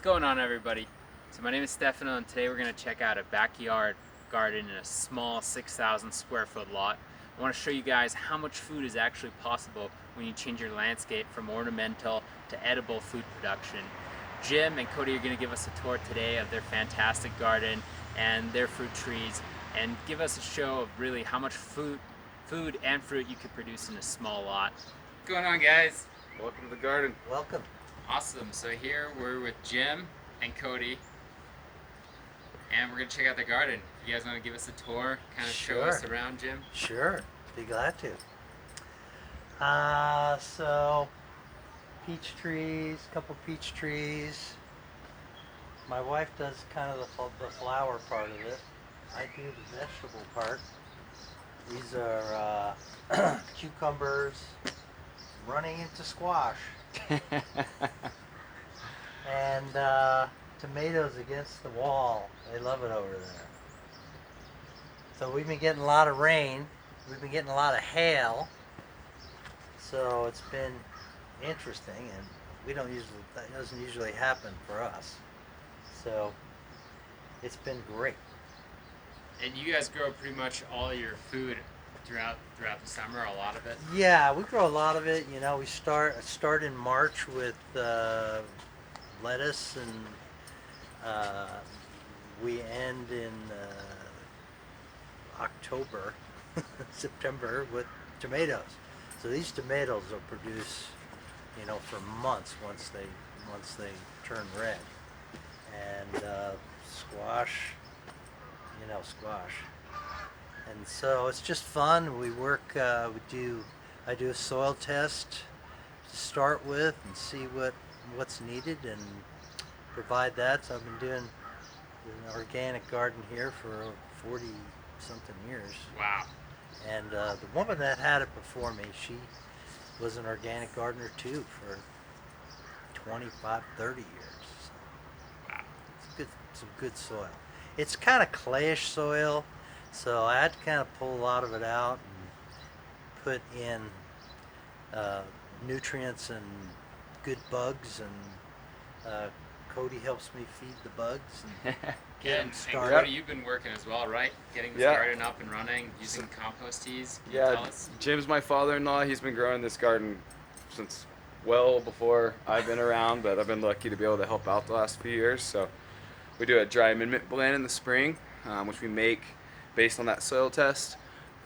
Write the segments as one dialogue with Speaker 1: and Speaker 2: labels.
Speaker 1: going on, everybody? So my name is Stefano, and today we're going to check out a backyard garden in a small 6,000 square foot lot. I want to show you guys how much food is actually possible when you change your landscape from ornamental to edible food production. Jim and Cody are going to give us a tour today of their fantastic garden and their fruit trees, and give us a show of really how much food and fruit you could produce in a small lot. What's going on, guys?
Speaker 2: Welcome to the garden.
Speaker 3: Welcome.
Speaker 1: Awesome. So here we're with Jim and Cody, and we're going to check out the garden. You guys want to give us a tour, kind of show us around, Jim?
Speaker 3: Sure, be glad to. So peach trees, couple peach trees. My wife does kind of the flower part of it. I do the vegetable part. These are cucumbers running into squash. And tomatoes against the wall. They love it over there. So we've been getting a lot of rain. We've been getting a lot of hail. So it's been interesting, and that doesn't usually happen for us. So it's been great.
Speaker 1: And you guys grow pretty much all your food throughout the summer, a lot of it?
Speaker 3: Yeah, we grow a lot of it. You know, we start in March with lettuce, and we end in October, September with tomatoes. So these tomatoes will produce, you know, for months once they turn red. And squash. And so it's just fun. We work. I do a soil test to start with and see what's needed and provide that. So I've been doing an organic garden here for 40 something years.
Speaker 1: Wow.
Speaker 3: And the woman that had it before me, she was an organic gardener too for 25, 30 years. So
Speaker 1: wow.
Speaker 3: It's some good soil. It's kind of clayish soil, so I had to kind of pull a lot of it out and put in nutrients and good bugs, and Cody helps me feed the bugs and get them started.
Speaker 1: And Cody, you've been working as well, right? Getting this garden up and running, using compost teas. Can you tell us?
Speaker 2: Jim's my father-in-law. He's been growing this garden since well before I've been around, but I've been lucky to be able to help out the last few years. So we do a dry amendment blend in the spring, which we make based on that soil test.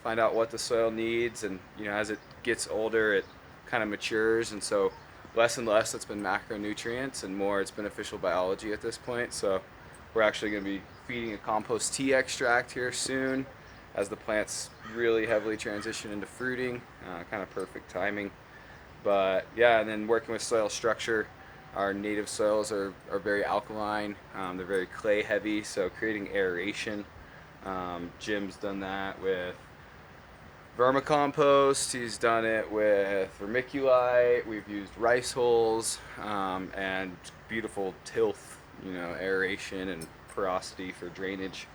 Speaker 2: Find out what the soil needs, and as it gets older, it kind of matures, and so less and less it's been macronutrients and more it's beneficial biology at this point. So we're actually going to be feeding a compost tea extract here soon as the plants really heavily transition into fruiting. Kind of perfect timing. But yeah, and then working with soil structure. Our native soils are very alkaline. They're very clay heavy, so creating aeration. Jim's done that with vermicompost. He's done it with vermiculite. We've used rice hulls, and beautiful tilth, aeration and porosity for drainage.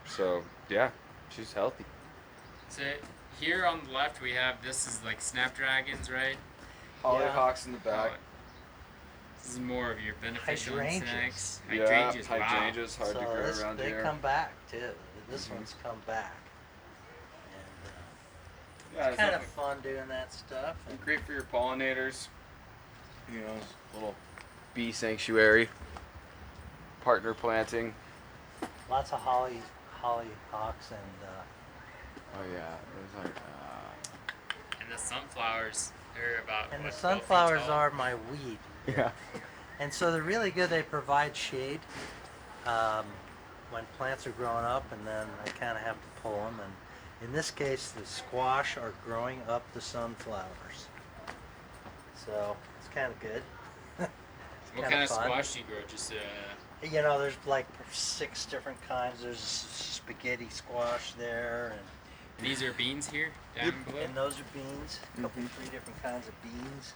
Speaker 2: So yeah, she's healthy.
Speaker 1: So here on the left we have, this is like snapdragons, right?
Speaker 2: Hollyhocks in the back.
Speaker 1: This is more of your beneficial
Speaker 3: Hydrangeas.
Speaker 1: insects.
Speaker 2: Hydrangeas,
Speaker 1: Wow.
Speaker 2: hard to grow around here.
Speaker 3: They come back too. This one's come back. And it's kind of fun doing that stuff.
Speaker 2: And great for your pollinators. Little bee sanctuary. Partner planting.
Speaker 3: Lots of hollyhocks and.
Speaker 2: Oh yeah, there's like.
Speaker 1: And the sunflowers, they're about.
Speaker 3: And
Speaker 1: what,
Speaker 3: the
Speaker 1: 12 feet
Speaker 3: sunflowers
Speaker 1: tall?
Speaker 3: are my weed.
Speaker 2: Yeah.
Speaker 3: And so they're really good. They provide shade when plants are growing up, and then I kind of have to pull them. And in this case, the squash are growing up the sunflowers. So it's kind of good.
Speaker 1: What kind of squash do you grow? Just
Speaker 3: there's like 6 different kinds. There's spaghetti squash there, and
Speaker 1: these are beans here down below.
Speaker 3: and those are beans. A couple, 3 different kinds of beans.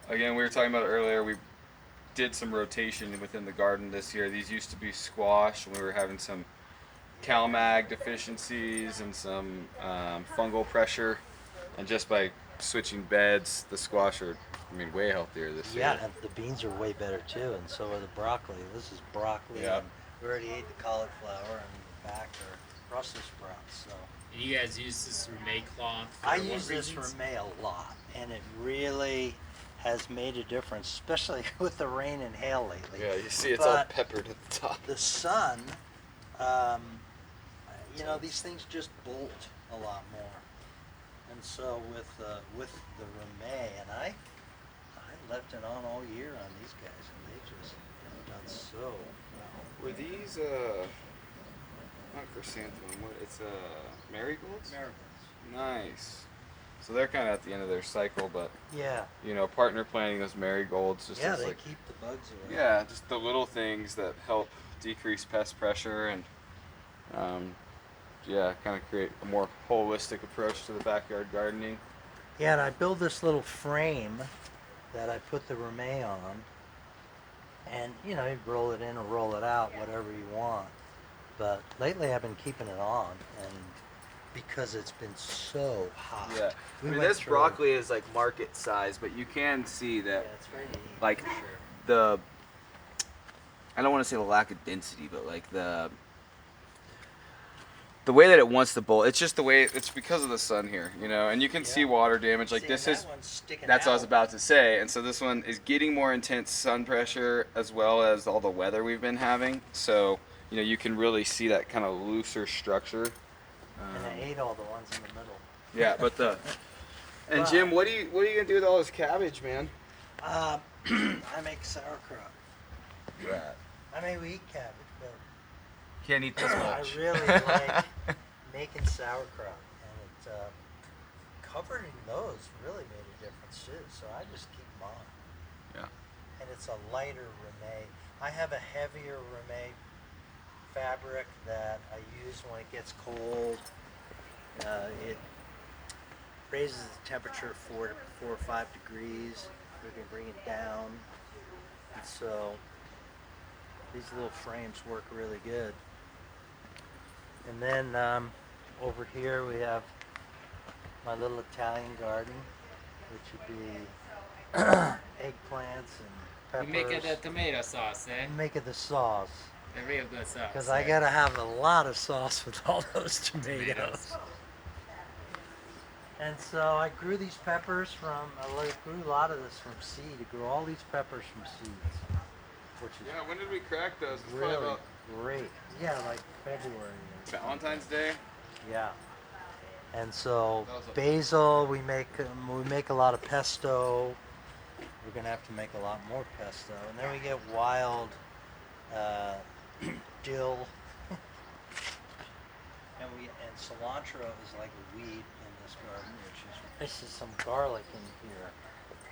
Speaker 2: Again, we were talking about it earlier. We did some rotation within the garden this year. These used to be squash, and we were having some CalMag deficiencies and some fungal pressure. And just by switching beds, the squash are I mean, way healthier this
Speaker 3: Yeah,
Speaker 2: year.
Speaker 3: and the beans are way better too, and so are the broccoli. This is broccoli,
Speaker 2: Yeah.
Speaker 3: and we already ate the cauliflower, and the back are Brussels sprouts. So
Speaker 1: And you guys use this Remain cloth for
Speaker 3: I
Speaker 1: what
Speaker 3: use this
Speaker 1: reasons?
Speaker 3: Remain a lot, and it really has made a difference, especially with the rain and hail lately.
Speaker 2: Yeah, you see it's all
Speaker 3: But
Speaker 2: peppered at the top.
Speaker 3: the sun, um, you know, these things just bolt a lot more. And so with the Remain, and I left it on all year on these guys, and they just have done so well.
Speaker 2: Were these not chrysanthemum? What? It's marigolds.
Speaker 3: Marigolds.
Speaker 2: Nice. So they're kind of at the end of their cycle, but
Speaker 3: Yeah.
Speaker 2: you know, partner planting those marigolds just
Speaker 3: Yeah,
Speaker 2: as
Speaker 3: they
Speaker 2: like
Speaker 3: keep the bugs away.
Speaker 2: yeah, just the little things that help decrease pest pressure and yeah, kind of create a more holistic approach to the backyard gardening.
Speaker 3: Yeah, and I build this little frame that I put the Remain on, and you know, you roll it in or roll it out, whatever you want. But lately, I've been keeping it on, and because it's been so hot.
Speaker 2: Yeah,
Speaker 3: We
Speaker 2: I mean
Speaker 3: went
Speaker 2: this
Speaker 3: through-
Speaker 2: broccoli is like market size, but you can see
Speaker 3: Yeah,
Speaker 2: that
Speaker 3: it's very neat.
Speaker 2: like
Speaker 3: for sure.
Speaker 2: the I don't want to say the lack of density, but like the way that it wants to bolt. It's just the way it's because of the sun here, you know, and you can see
Speaker 3: Yeah.
Speaker 2: water damage. Like
Speaker 3: See,
Speaker 2: this
Speaker 3: and
Speaker 2: is
Speaker 3: that one's sticking
Speaker 2: that's what I was
Speaker 3: out.
Speaker 2: about to say. And so this one is getting more intense sun pressure as well as all the weather we've been having. So, you know, you can really see that kind of looser structure.
Speaker 3: And I ate all the ones in the middle.
Speaker 2: Yeah, but and Jim, what are you gonna do with all this cabbage, man?
Speaker 3: I make sauerkraut.
Speaker 2: Right.
Speaker 3: I mean, we eat cabbage, but
Speaker 2: Can't eat this
Speaker 3: I
Speaker 2: much.
Speaker 3: really like making sauerkraut, and it covered in those really made a difference too. So I just keep them on.
Speaker 2: Yeah.
Speaker 3: And it's a lighter Remain. I have a heavier Remain fabric that I use when it gets cold. It raises the temperature 4 or 5 degrees. We can bring it down, and so these little frames work really good. And then over here we have my little Italian garden, which would be eggplants and peppers.
Speaker 1: You make it a tomato sauce, eh?
Speaker 3: I'm making the sauce
Speaker 1: The real good sauce.
Speaker 3: because I gotta have a lot of sauce with all those tomatoes.
Speaker 1: Tomatoes.
Speaker 3: And so I grew these peppers I grew a lot of this from seed. I grew all these peppers from seeds, which is
Speaker 2: Yeah, when did we crack those? It's probably
Speaker 3: really
Speaker 2: about
Speaker 3: great. Yeah, like February.
Speaker 2: Valentine's Day.
Speaker 3: Yeah. And so
Speaker 2: That was a-
Speaker 3: basil, we make a lot of pesto. We're gonna have to make a lot more pesto, and then we get wild dill, and cilantro is like a weed in this garden, this is some garlic in here,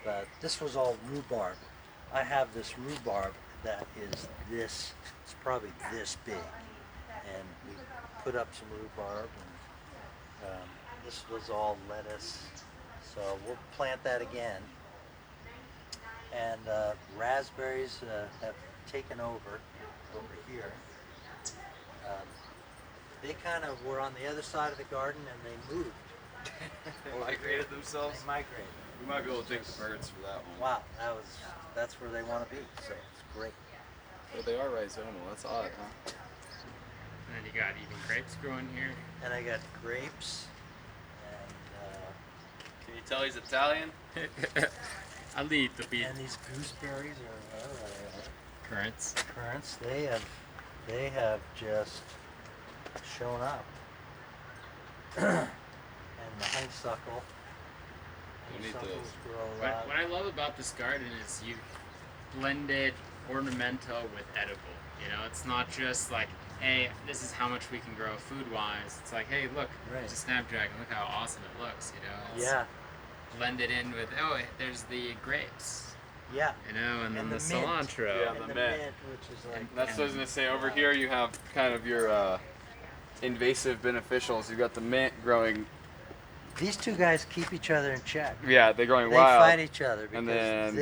Speaker 3: but this was all rhubarb. I have this rhubarb that is this. It's probably this big, and we put up some rhubarb, and this was all lettuce. So we'll plant that again. And raspberries have taken over here. They kind of were on the other side of the garden, and they moved.
Speaker 2: Migrated themselves.
Speaker 3: They migrated.
Speaker 2: We might be able to take the birds for that one.
Speaker 3: Wow, that's where they want to be. So it's great.
Speaker 2: But they are rhizomal. That's odd, huh?
Speaker 1: And then you got even grapes growing here.
Speaker 3: And I got grapes, and
Speaker 2: Can you tell he's Italian?
Speaker 1: A little bit.
Speaker 3: and these gooseberries are whatever they are.
Speaker 1: Currants.
Speaker 3: Currants. They have just shown up. And the honeysuckle.
Speaker 2: We need
Speaker 3: Honeysuckles
Speaker 2: those.
Speaker 3: grow a lot.
Speaker 1: What I love about this garden is you blended ornamental with edible. You know, it's not just like, hey, this is how much we can grow food-wise. It's like, hey, look,
Speaker 3: Right.
Speaker 1: there's a snapdragon. Look how awesome it looks. You know, it's
Speaker 3: Yeah,
Speaker 1: blended in with, oh, there's the grapes.
Speaker 3: yeah.
Speaker 1: You know, and then
Speaker 3: And
Speaker 1: the,
Speaker 3: the mint.
Speaker 1: cilantro.
Speaker 2: Yeah.
Speaker 3: And
Speaker 2: the
Speaker 3: the
Speaker 2: mint.
Speaker 3: mint, which is like
Speaker 2: That's what I was gonna say. Over here, you have kind of your invasive beneficials. You've got the mint growing.
Speaker 3: these two guys keep each other in check.
Speaker 2: Yeah, they're growing
Speaker 3: They
Speaker 2: wild.
Speaker 3: fight each other because
Speaker 2: And then-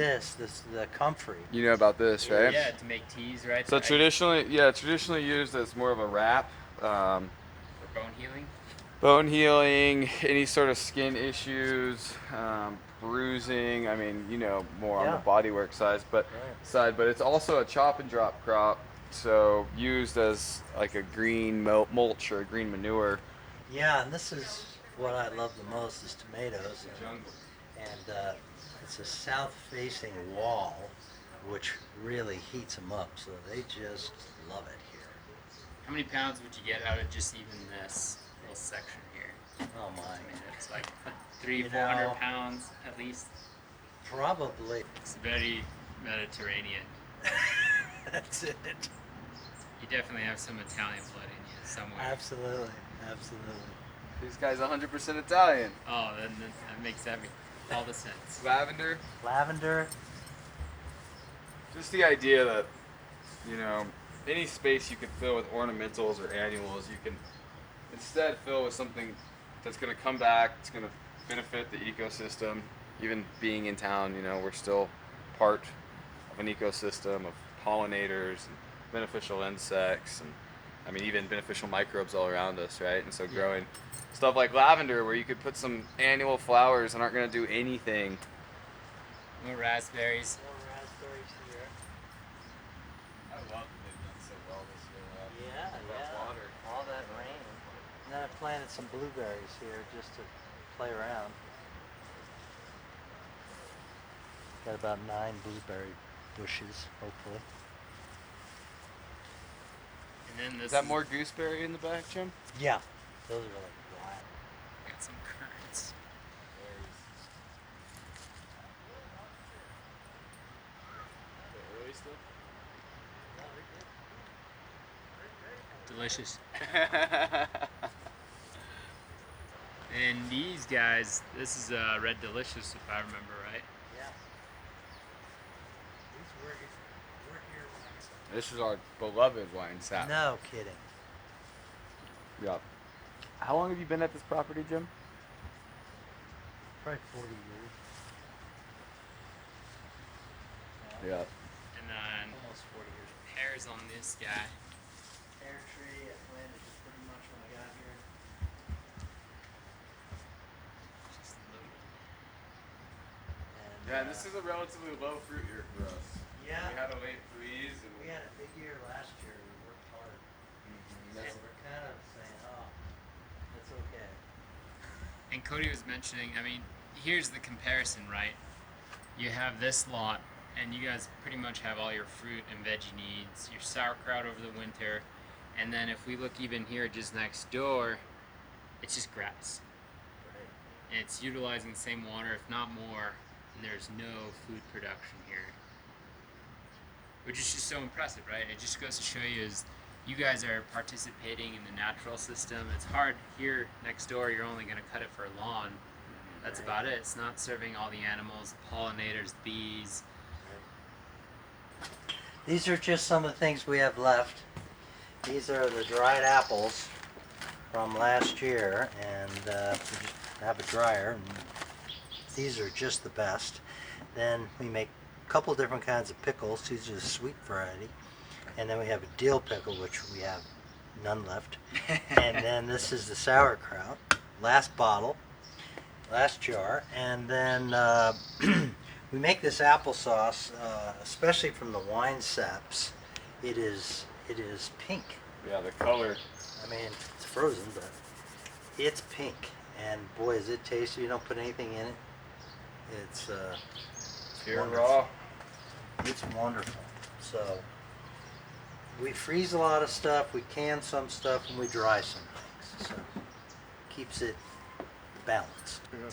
Speaker 3: the comfrey.
Speaker 2: You know about this, right?
Speaker 1: Yeah, to make teas, right?
Speaker 2: So
Speaker 1: Right.
Speaker 2: traditionally used as more of a wrap.
Speaker 1: For bone healing.
Speaker 2: Bone healing, any sort of skin issues, bruising. I mean, more on
Speaker 3: Yeah.
Speaker 2: the bodywork side, but it's also a chop and drop crop, so used as like a green mulch or a green manure.
Speaker 3: Yeah, and this is what I love the most is tomatoes. And it's a south-facing wall, which really heats them up, so they just love it here.
Speaker 1: How many pounds would you get out of just even this little section here?
Speaker 3: Oh my.
Speaker 1: I mean, it's like 300,
Speaker 3: You
Speaker 1: 400
Speaker 3: know-
Speaker 1: pounds at least.
Speaker 3: Probably.
Speaker 1: It's very Mediterranean.
Speaker 3: That's it.
Speaker 1: You definitely have some Italian blood in you somewhere.
Speaker 3: Absolutely. Absolutely.
Speaker 2: This guy's 100% Italian.
Speaker 1: Oh, then that makes all the sense.
Speaker 2: Lavender.
Speaker 3: Lavender.
Speaker 2: Just the idea that, any space you can fill with ornamentals or annuals, you can instead fill with something that's going to come back, it's going to benefit the ecosystem. Even being in town, we're still part of an ecosystem of pollinators and beneficial insects and, even beneficial microbes all around us, right? And so growing stuff like lavender where you could put some annual flowers and aren't going to do anything.
Speaker 1: More raspberries.
Speaker 3: More raspberries here.
Speaker 2: I love that they've done so well this year.
Speaker 3: Yeah.
Speaker 2: Water.
Speaker 3: All that rain. And then I planted some blueberries here just to play around. Got about 9 blueberry bushes, hopefully.
Speaker 1: And then this
Speaker 2: Is that more gooseberry in the back, Jim?
Speaker 3: Yeah. Those are like black.
Speaker 1: got some currants. Delicious. And these guys, this is Red Delicious, if I remember right.
Speaker 3: Yeah. These were here when
Speaker 2: This is our beloved wine sap.
Speaker 3: No kidding.
Speaker 2: Yeah. How long have you been at this property, Jim?
Speaker 3: Probably 40 years.
Speaker 2: Yeah.
Speaker 1: And then
Speaker 3: Almost 40 years.
Speaker 1: pears on this guy.
Speaker 3: Pear tree, I planted it pretty much when I got here.
Speaker 1: Just loaded.
Speaker 3: And,
Speaker 2: Yeah, and this is a relatively low fruit year for us.
Speaker 3: yeah.
Speaker 2: We had a late freeze and
Speaker 3: We had a big year last year. We worked hard. So we're kind of saying, oh, it's okay.
Speaker 1: And Cody was mentioning, here's the comparison, right? You have this lot, and you guys pretty much have all your fruit and veggie needs, your sauerkraut over the winter, and then if we look even here just next door, it's just grass.
Speaker 3: Right.
Speaker 1: And it's utilizing the same water, if not more, and there's no food production here. Which is just so impressive, right? It just goes to show you is you guys are participating in the natural system. It's hard here next door, you're only going to cut it for a lawn. That's about it. It's not serving all the animals, pollinators, bees.
Speaker 3: These are just some of the things we have left. These are the dried apples from last year, and we just have a dryer. And these are just the best. Then we make a couple different kinds of pickles. These are the sweet variety. And then we have a dill pickle, which we have none left. And then this is the sauerkraut, last bottle, last jar. And then we make this applesauce, especially from the wine saps. It is pink.
Speaker 2: yeah, the color.
Speaker 3: I mean, it's frozen, but it's pink. And boy, is it tasty. You don't put anything in it. It's
Speaker 2: Pure
Speaker 3: wonderful.
Speaker 2: raw.
Speaker 3: It's wonderful. So we freeze a lot of stuff, we can some stuff, and we dry some things. So keeps it balanced.